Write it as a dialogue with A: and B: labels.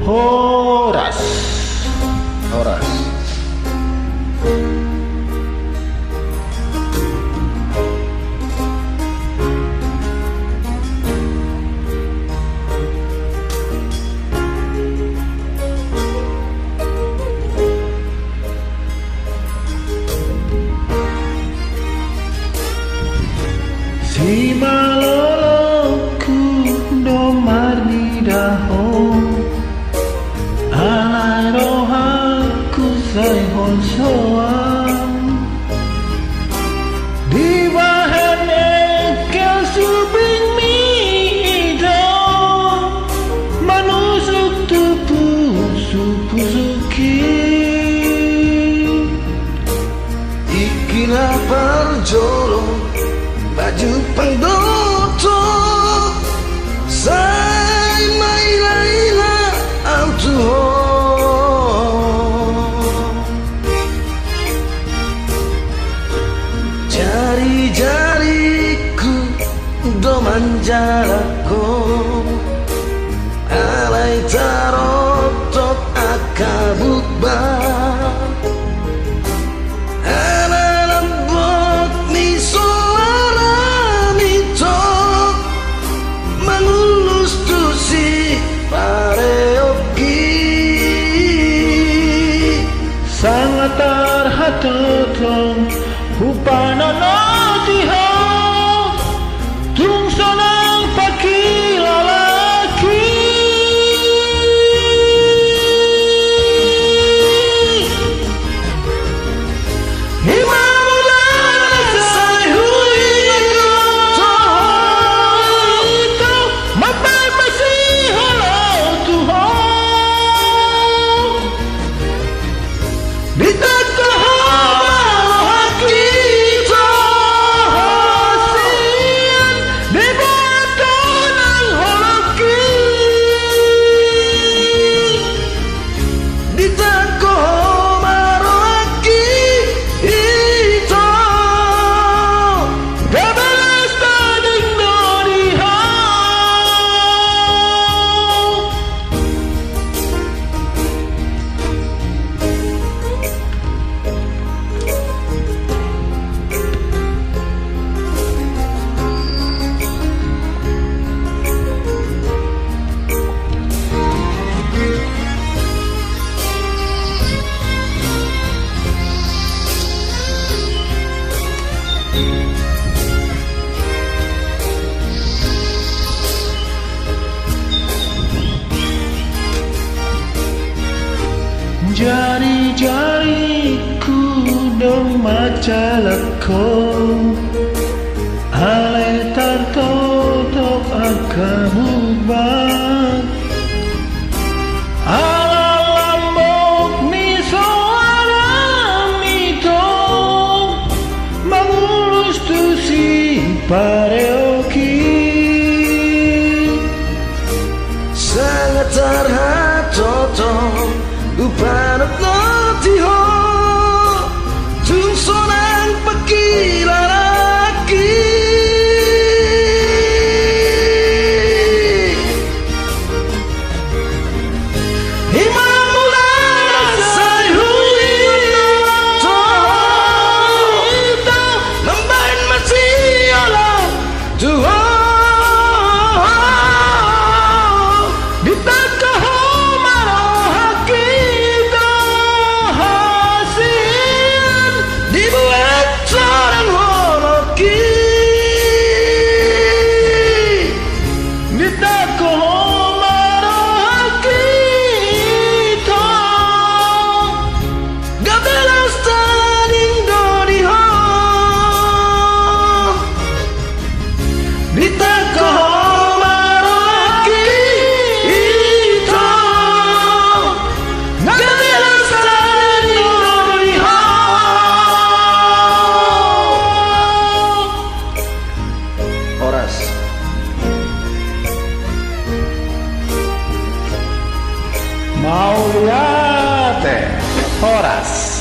A: Horas. Horas. Si maloloku domar di daho alai rohaku say hon soang di bahane kel subing mi do manusuk tupu supusuki
B: ikilah perjolong baju pangdoto say mai laila autuho jari-jariku do manjalako alai tarotok akabukba
A: sangat terhatotong upana natiha tung sonang pakilalaki jari-jariku dong macalako ale tartotok akabubak ala lambok ni soara mito mangulus tu si pareoki
B: sangat terhatotong upanat notiho tung sonang pakilalaki imamulana say hui to lambain masih Tuhan
A: Mau lihat Horas.